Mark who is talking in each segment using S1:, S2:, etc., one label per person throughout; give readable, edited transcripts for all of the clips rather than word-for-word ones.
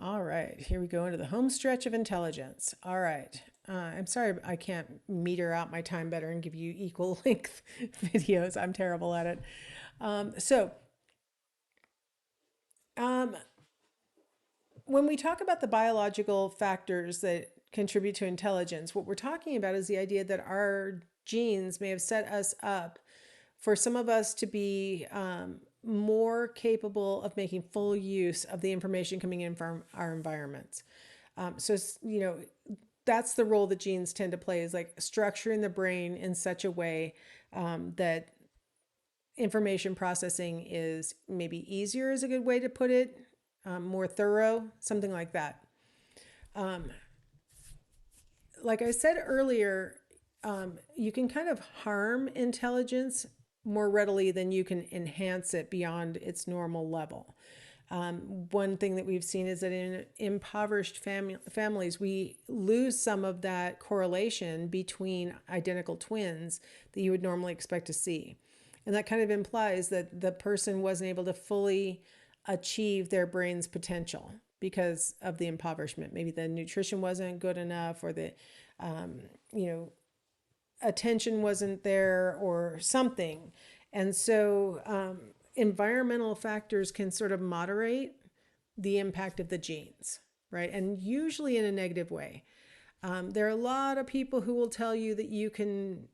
S1: All right, here we go into the home stretch of intelligence. All right. I'm sorry I can't meter out my time better and give you equal length videos. I'm terrible at it. So, um, when we talk about the biological factors that contribute to intelligence, what we're talking about is the idea that our genes may have set us up for some of us to be more capable of making full use of the information coming in from our environments. So, that's the role that genes tend to play, is like structuring the brain in such a way that information processing is maybe easier, is a good way to put it, more thorough, something like that. Like I said earlier, you can kind of harm intelligence more readily than you can enhance it beyond its normal level. One thing that we've seen is that in impoverished families, we lose some of that correlation between identical twins that you would normally expect to see. And that kind of implies that the person wasn't able to fully achieve their brain's potential because of the impoverishment. Maybe the nutrition wasn't good enough, or the, um, you know, attention wasn't there, or something. And so environmental factors can sort of moderate the impact of the genes, right? And usually in a negative way. There are a lot of people who will tell you that you can,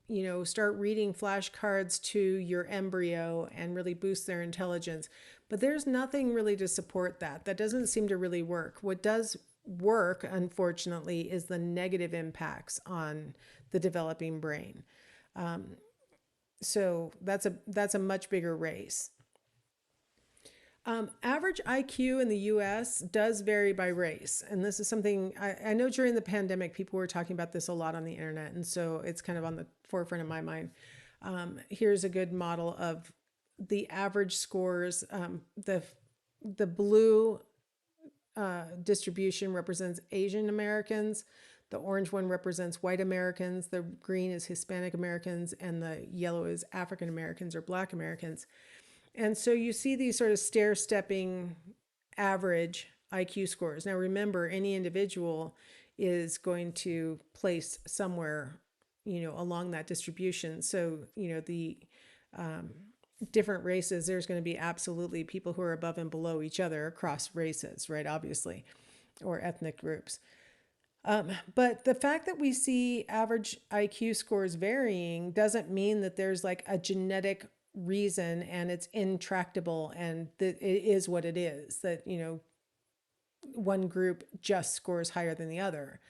S1: start reading flashcards to your embryo and really boost their intelligence. But there's nothing really to support that. That doesn't seem to really work. What does work, unfortunately, is the negative impacts on the developing brain. So that's a much bigger race. Average IQ in the US does vary by race. And this is something I know during the pandemic, people were talking about this a lot on the internet. And so it's kind of on the forefront of my mind. Here's a good model of the average scores. The blue distribution represents Asian Americans. The orange one represents white Americans. The green is Hispanic Americans. And the yellow is African Americans or Black Americans. And so you see these sort of stair-stepping average IQ scores. Now remember, any individual is going to place somewhere, along that distribution. So, the different races, there's going to be absolutely people who are above and below each other across races, right? Obviously, or ethnic groups. But the fact that we see average IQ scores varying doesn't mean that there's like a genetic reason and it's intractable and that it is what it is, that, one group just scores higher than the other.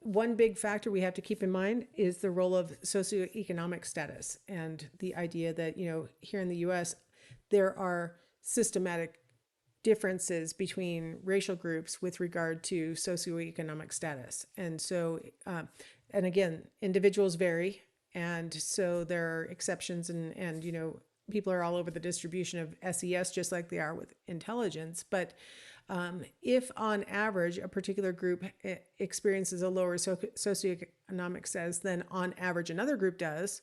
S1: One big factor we have to keep in mind is the role of socioeconomic status, and the idea that, here in the US, there are systematic differences between racial groups with regard to socioeconomic status. And so, and again, individuals vary. And so there are exceptions, and people are all over the distribution of SES, just like they are with intelligence. But if on average a particular group experiences a lower socioeconomic status than on average another group does,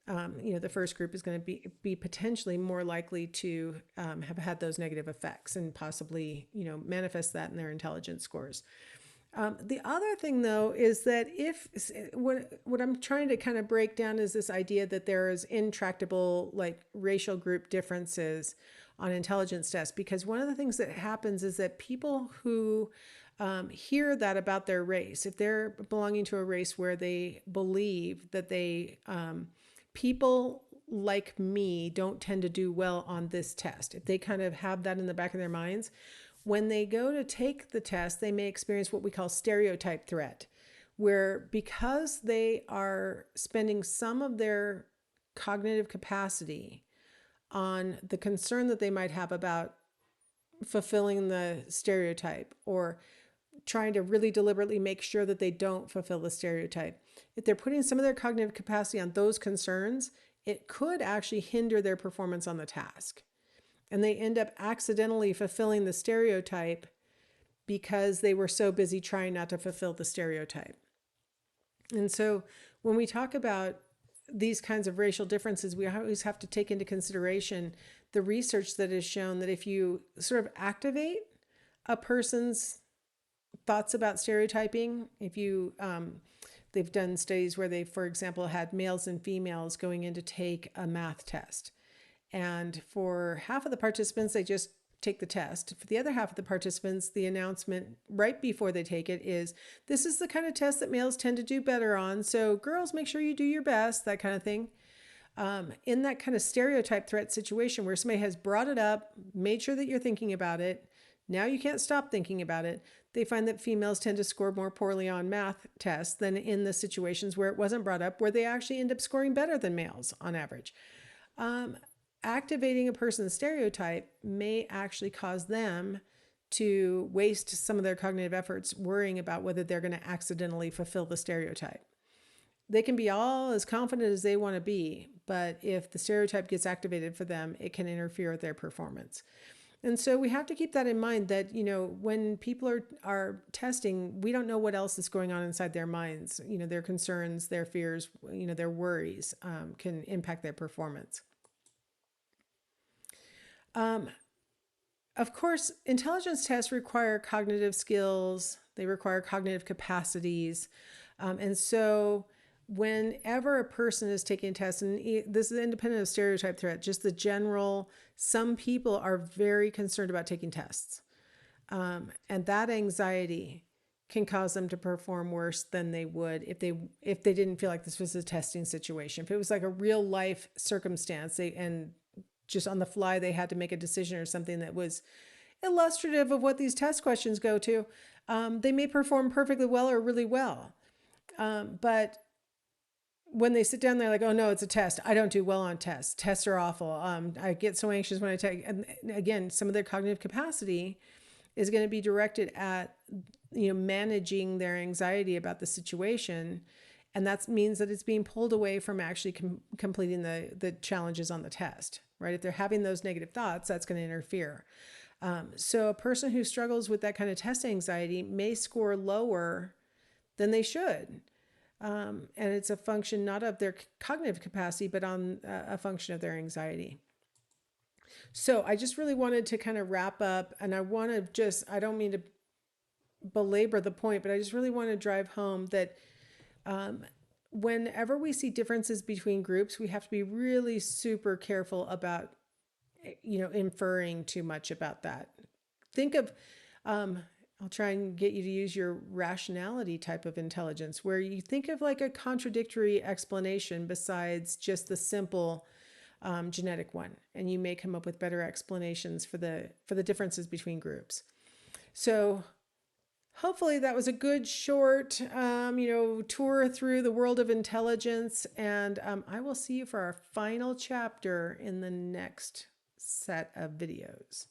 S1: the first group is going to be potentially more likely to have had those negative effects and possibly, manifest that in their intelligence scores. The other thing, though, is that what I'm trying to kind of break down is this idea that there is intractable, like, racial group differences on intelligence tests, because one of the things that happens is that people who hear that about their race, if they're belonging to a race where they believe that people like me don't tend to do well on this test, if they kind of have that in the back of their minds, when they go to take the test, they may experience what we call stereotype threat, where because they are spending some of their cognitive capacity on the concern that they might have about fulfilling the stereotype, or trying to really deliberately make sure that they don't fulfill the stereotype, if they're putting some of their cognitive capacity on those concerns, it could actually hinder their performance on the task. And they end up accidentally fulfilling the stereotype because they were so busy trying not to fulfill the stereotype. And so when we talk about these kinds of racial differences, we always have to take into consideration the research that has shown that if you sort of activate a person's thoughts about stereotyping. If you, they've done studies where they, for example, had males and females going in to take a math test. And for half of the participants, they just take the test. For the other half of the participants, the announcement right before they take it is, this is the kind of test that males tend to do better on. So girls, make sure you do your best, that kind of thing. In that kind of stereotype threat situation where somebody has brought it up, made sure that you're thinking about it, now you can't stop thinking about it, they find that females tend to score more poorly on math tests than in the situations where it wasn't brought up, where they actually end up scoring better than males on average. Activating a person's stereotype may actually cause them to waste some of their cognitive efforts worrying about whether they're going to accidentally fulfill the stereotype. They can be all as confident as they want to be, but if the stereotype gets activated for them, it can interfere with their performance. And so we have to keep that in mind that, you know, when people are testing, we don't know what else is going on inside their minds. You know, their concerns, their fears, you know, their worries can impact their performance. Of course, intelligence tests require cognitive skills, they require cognitive capacities. And so whenever a person is taking tests, and this is independent of stereotype threat, just the general, some people are very concerned about taking tests. And that anxiety can cause them to perform worse than they would if they didn't feel like this was a testing situation. If it was like a real life circumstance, and just on the fly they had to make a decision or something that was illustrative of what these test questions go to, they may perform perfectly well or really well. But when they sit down, they're like, oh no, it's a test. I don't do well on tests. Tests are awful. I get so anxious when I take, and again, some of their cognitive capacity is going to be directed at, you know, managing their anxiety about the situation. And that means that it's being pulled away from actually completing the challenges on the test, right? If they're having those negative thoughts, that's going to interfere. So a person who struggles with that kind of test anxiety may score lower than they should. And it's a function not of their cognitive capacity, but on a function of their anxiety. So I just really wanted to kind of wrap up, and I don't mean to belabor the point, but I just really want to drive home that whenever we see differences between groups, we have to be really super careful about, you know, inferring too much about that. Think of, I'll try and get you to use your rationality type of intelligence, where you think of like a contradictory explanation besides just the simple genetic one, and you may come up with better explanations for the differences between groups. So hopefully that was a good short, tour through the world of intelligence. And I will see you for our final chapter in the next set of videos.